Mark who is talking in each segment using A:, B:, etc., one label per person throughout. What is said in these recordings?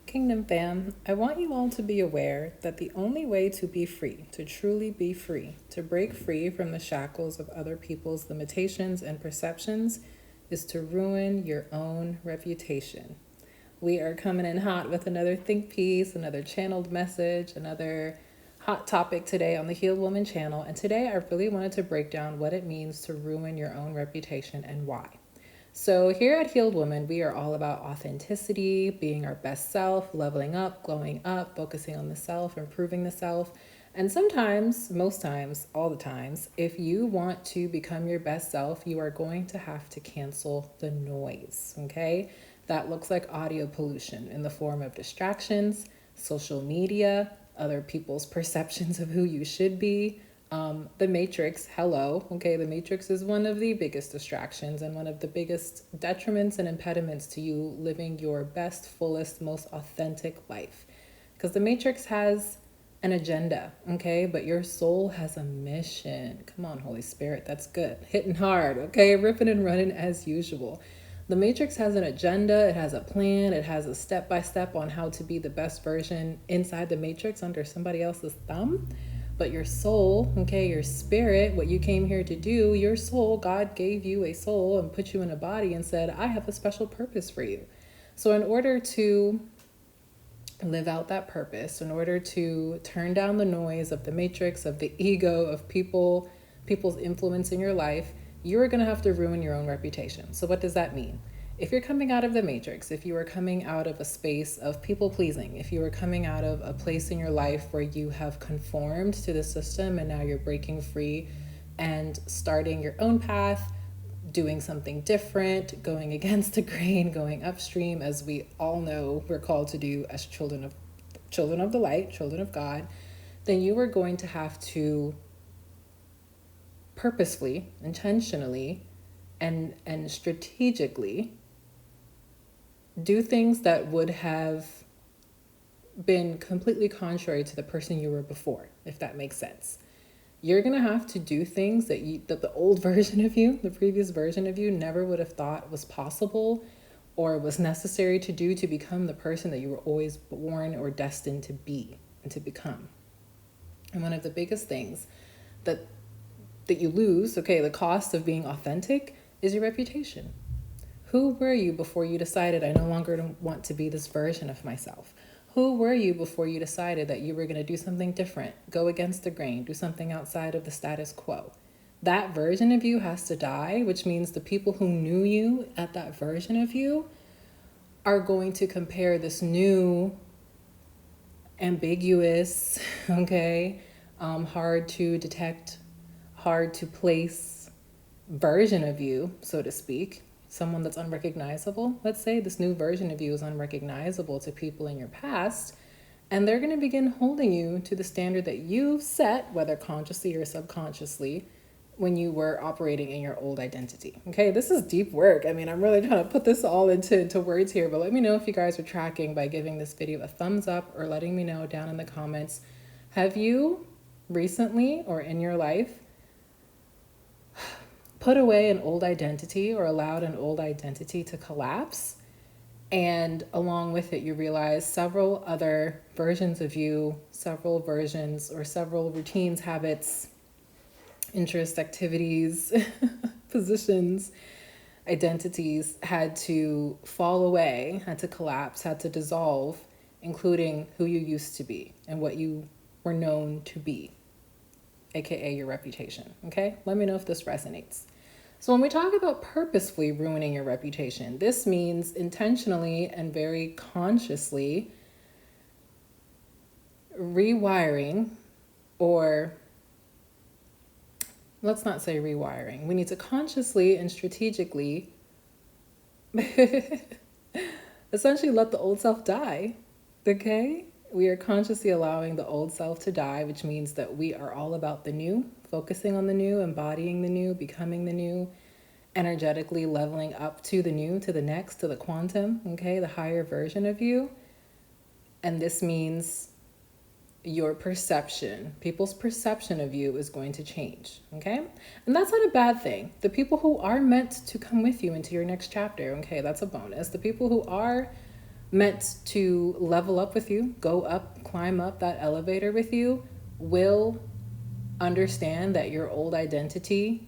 A: Kingdom fam, I want you all to be aware that the only way to be free, to truly be free, to break free from the shackles of other people's limitations and perceptions, is to ruin your own reputation. We are coming in hot with another think piece, another channeled message, another hot topic today on the Healed Woman channel. And today I really wanted to break down what it means to ruin your own reputation and why. So, here at Healed Woman, we are all about authenticity, being our best self, leveling up, glowing up, focusing on the self, improving the self. And sometimes, most times, all the times, if you want to become your best self, you are going to have to cancel the noise, okay? That looks like audio pollution in the form of distractions, social media, other people's perceptions of who you should be. The Matrix, hello. Okay, the Matrix is one of the biggest distractions and one of the biggest detriments and impediments to you living your best, fullest, most authentic life. Because the Matrix has an agenda, okay? But your soul has a mission. Come on, Holy Spirit, that's good. Hitting hard, okay? Ripping and running as usual. The Matrix has an agenda, it has a plan, it has a step by step on how to be the best version inside the Matrix under somebody else's thumb. But your soul, okay, your spirit, what you came here to do, your soul, God gave you a soul and put you in a body and said, I have a special purpose for you. So, in order to live out that purpose, in order to turn down the noise of the matrix, of the ego, of people's influence in your life, you're going to have to ruin your own reputation. So, what does that mean? If you're coming out of the matrix, if you are coming out of a space of people pleasing, if you are coming out of a place in your life where you have conformed to the system and now you're breaking free and starting your own path, doing something different, going against the grain, going upstream, as we all know we're called to do as children of the light, children of God, then you are going to have to purposefully, intentionally, and strategically do things that would have been completely contrary to the person you were before, if that makes sense. You're going to have to do things that the old version of you, the previous version of you, never would have thought was possible or was necessary to do to become the person that you were always born or destined to be and to become. And one of the biggest things that you lose, okay, the cost of being authentic, is your reputation. Who were you before you decided, I no longer want to be this version of myself? Who were you before you decided that you were going to do something different, go against the grain, do something outside of the status quo? That version of you has to die, which means the people who knew you at that version of you are going to compare this new, ambiguous, okay, hard to detect, hard to place version of you, so to speak, someone that's unrecognizable. Let's say this new version of you is unrecognizable to people in your past, and they're going to begin holding you to the standard that you've set, whether consciously or subconsciously, when you were operating in your old identity. Okay, this is deep work. I mean, I'm really trying to put this all into words here, but let me know if you guys are tracking by giving this video a thumbs up or letting me know down in the comments. Have you recently or in your life put away an old identity or allowed an old identity to collapse? And along with it, you realize several other versions of you, several versions or several routines, habits, interests, activities, positions, identities had to fall away, had to collapse, had to dissolve, including who you used to be and what you were known to be, aka your reputation. Okay, let me know if this resonates. So when we talk about purposefully ruining your reputation, this means intentionally and very consciously rewiring, or let's not say rewiring. We need to consciously and strategically essentially let the old self die. Okay? We are consciously allowing the old self to die, which means that we are all about the new, focusing on the new, embodying the new, becoming the new, energetically leveling up to the new, to the next, to the quantum, okay, the higher version of you. And this means your perception, people's perception of you is going to change, okay? And that's not a bad thing. The people who are meant to come with you into your next chapter, okay, that's a bonus. The people who are meant to level up with you, go up, climb up that elevator with you, will understand that your old identity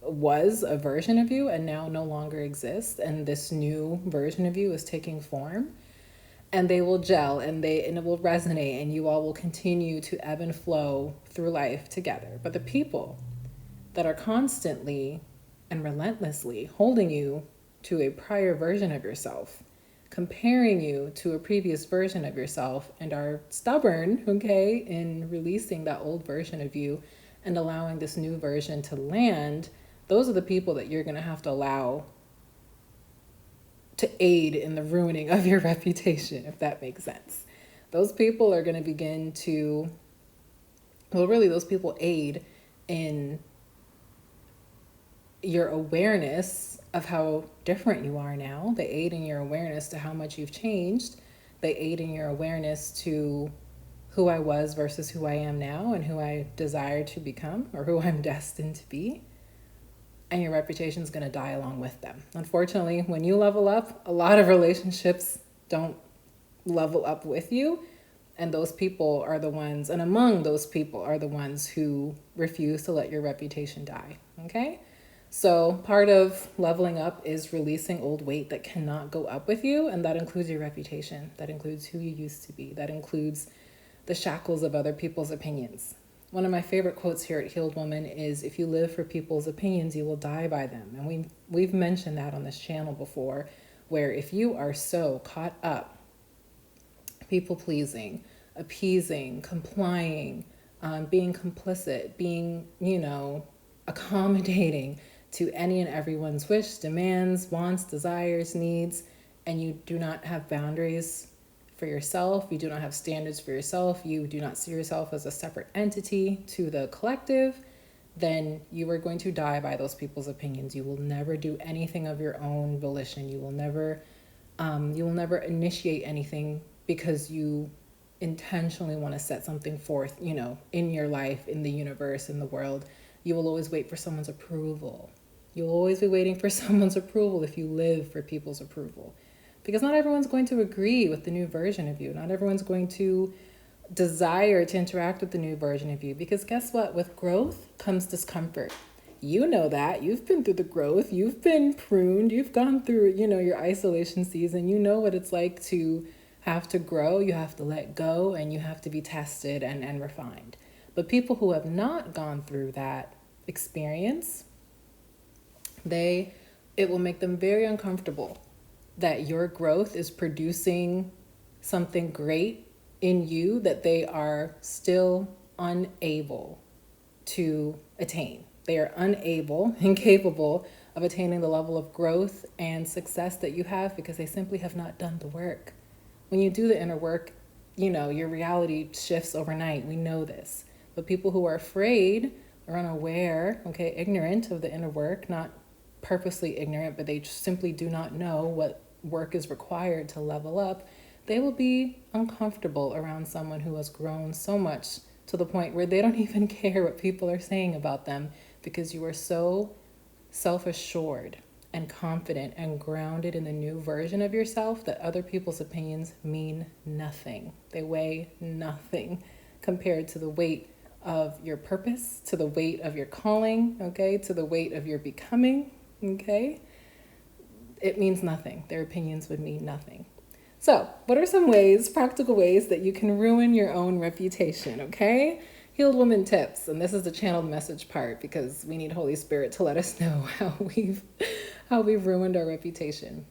A: was a version of you and now no longer exists, and this new version of you is taking form, and they will gel, and it will resonate, and you all will continue to ebb and flow through life together. But the people that are constantly and relentlessly holding you to a prior version of yourself, comparing you to a previous version of yourself, and are stubborn, okay, in releasing that old version of you and allowing this new version to land, those are the people that you're going to have to allow to aid in the ruining of your reputation, if that makes sense. Those people are going to begin to, well, really, those people aid in your awareness of how different you are now. They aid in your awareness to how much you've changed. They aid in your awareness to who I was versus who I am now, and who I desire to become, or who I'm destined to be. And your reputation is going to die along with them. Unfortunately, when you level up, a lot of relationships don't level up with you. And those people are the ones, and among those people are the ones who refuse to let your reputation die. Okay? So part of leveling up is releasing old weight that cannot go up with you. And that includes your reputation. That includes who you used to be. That includes the shackles of other people's opinions. One of my favorite quotes here at Healed Woman is, if you live for people's opinions, you will die by them. And we've mentioned that on this channel before, where if you are so caught up people pleasing, appeasing, complying, being complicit, being, accommodating to any and everyone's wish, demands, wants, desires, needs, and you do not have boundaries for yourself, you do not have standards for yourself, you do not see yourself as a separate entity to the collective, then you are going to die by those people's opinions. You will never do anything of your own volition. You will never initiate anything because you intentionally want to set something forth, in your life, in the universe, in the world. You will always wait for someone's approval. You'll always be waiting for someone's approval if you live for people's approval. Because not everyone's going to agree with the new version of you. Not everyone's going to desire to interact with the new version of you. Because guess what? With growth comes discomfort. You know that. You've been through the growth. You've been pruned. You've gone through, your isolation season. You know what it's like to have to grow. You have to let go, and you have to be tested and refined. But people who have not gone through that experience, it will make them very uncomfortable that your growth is producing something great in you that they are still unable to attain. They are unable, incapable of attaining the level of growth and success that you have because they simply have not done the work. When you do the inner work, your reality shifts overnight. We know this. But people who are afraid or unaware, ignorant of the inner work, not purposely ignorant, but they simply do not know what work is required to level up, they will be uncomfortable around someone who has grown so much to the point where they don't even care what people are saying about them, because you are so self-assured and confident and grounded in the new version of yourself that other people's opinions mean nothing. They weigh nothing compared to the weight of your purpose, to the weight of your calling, to the weight of your becoming, It means nothing. Their opinions would mean nothing. So, what are some practical ways that you can ruin your own reputation, Healed Woman tips. And this is the channeled message part, because we need Holy Spirit to let us know how we've ruined our reputation.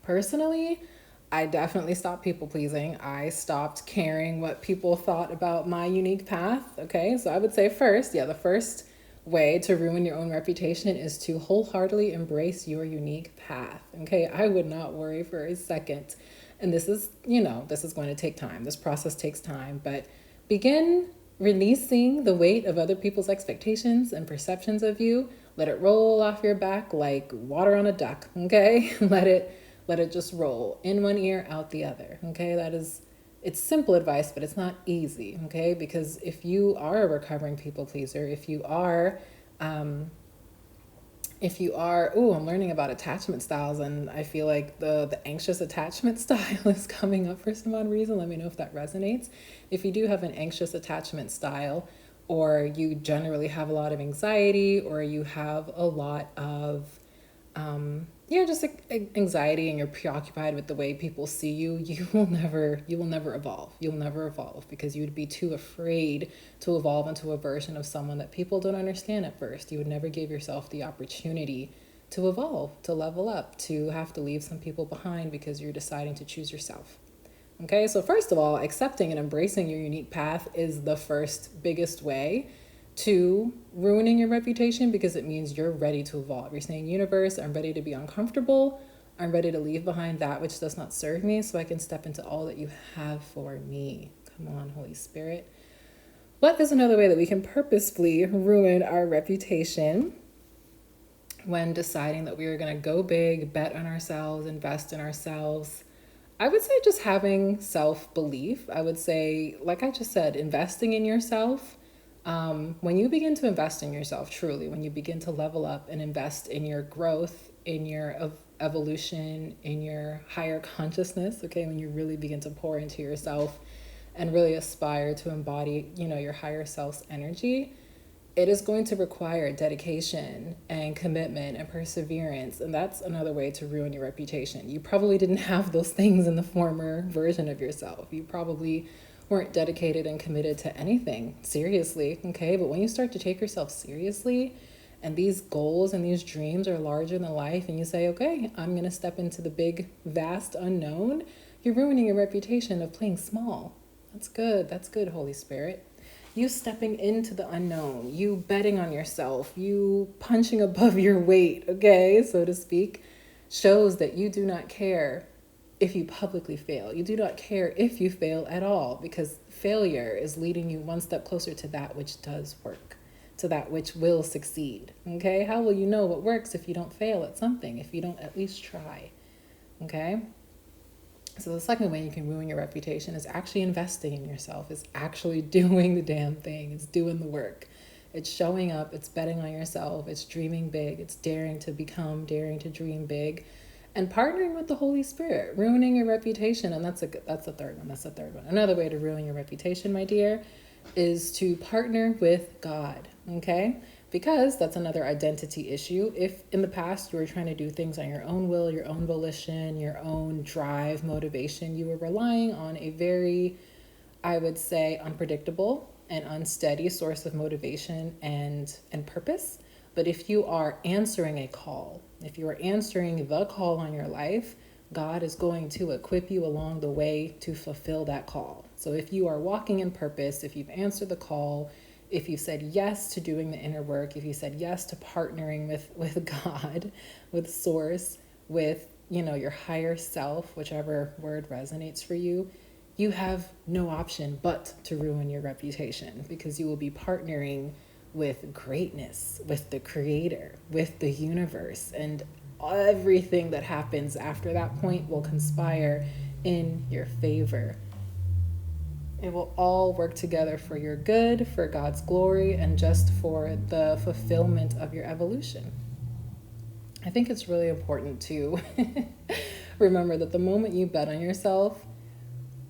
A: Personally, I definitely stopped people pleasing. I stopped caring what people thought about my unique path. So I would say the first way to ruin your own reputation is to wholeheartedly embrace your unique path. I would not worry for a second. And this is going to take time. This process takes time, but begin releasing the weight of other people's expectations and perceptions of you. Let it roll off your back like water on a duck. Let it just roll in one ear, out the other. It's simple advice, but it's not easy, because if you are a recovering people pleaser, if you are If you are, I'm learning about attachment styles, and I feel like the anxious attachment style is coming up for some odd reason. Let me know if that resonates. If you do have an anxious attachment style, or you generally have a lot of anxiety, or you have a lot of just like anxiety, and you're preoccupied with the way people see you, you will never evolve. You'll never evolve because you would be too afraid to evolve into a version of someone that people don't understand at first. You would never give yourself the opportunity to evolve, to level up, to have to leave some people behind because you're deciding to choose yourself. Okay, so first of all, accepting and embracing your unique path is the first biggest way to ruining your reputation, because it means you're ready to evolve. You're saying, universe, I'm ready to be uncomfortable. I'm ready to leave behind that which does not serve me so I can step into all that you have for me. Come on, Holy Spirit. What is another way that we can purposefully ruin our reputation when deciding that we are going to go big, bet on ourselves, invest in ourselves? I would say just having self-belief. I would say, like I just said, investing in yourself. When you begin to invest in yourself, truly, when you begin to level up and invest in your growth, in your evolution, in your higher consciousness, okay, when you really begin to pour into yourself and really aspire to embody, your higher self's energy, it is going to require dedication and commitment and perseverance. And that's another way to ruin your reputation. You probably didn't have those things in the former version of yourself. You probably weren't dedicated and committed to anything seriously, okay? But when you start to take yourself seriously, and these goals and these dreams are larger than life, and you say, okay, I'm going to step into the big, vast unknown, you're ruining your reputation of playing small. That's good. That's good, Holy Spirit. You stepping into the unknown, you betting on yourself, you punching above your weight, okay, so to speak, shows that you do not care if you publicly fail. You do not care if you fail at all, because failure is leading you one step closer to that which does work, to that which will succeed. Okay? How will you know what works if you don't fail at something, if you don't at least try? Okay? So the second way you can ruin your reputation is actually investing in yourself, is actually doing the damn thing, it's doing the work. It's showing up, it's betting on yourself, it's dreaming big, it's daring to become, daring to dream big, and partnering with the Holy Spirit, ruining your reputation. And that's the third one. Another way to ruin your reputation, my dear, is to partner with God, okay? Because that's another identity issue. If in the past you were trying to do things on your own will, your own volition, your own drive, motivation, you were relying on a very, I would say, unpredictable and unsteady source of motivation and purpose. But if you are answering a call, if you are answering the call on your life, God is going to equip you along the way to fulfill that call. So if you are walking in purpose, if you've answered the call, if you said yes to doing the inner work, if you said yes to partnering with God, with Source, with, your higher self, whichever word resonates for you, you have no option but to ruin your reputation, because you will be partnering with greatness, with the Creator, with the universe, and everything that happens after that point will conspire in your favor. It will all work together for your good, for God's glory, and just for the fulfillment of your evolution. I think it's really important to remember that the moment you bet on yourself,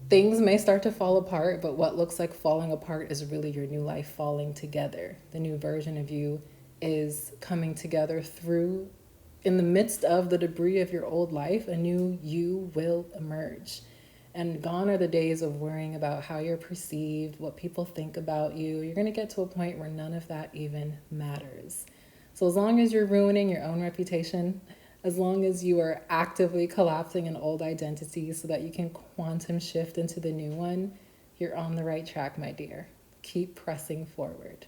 A: things may start to fall apart, but what looks like falling apart is really your new life falling together. The new version of you is coming together through, in the midst of the debris of your old life, a new you will emerge. And gone are the days of worrying about how you're perceived, what people think about you. You're going to get to a point where none of that even matters. So as long as you're ruining your own reputation, as long as you are actively collapsing an old identity so that you can quantum shift into the new one, you're on the right track, my dear. Keep pressing forward.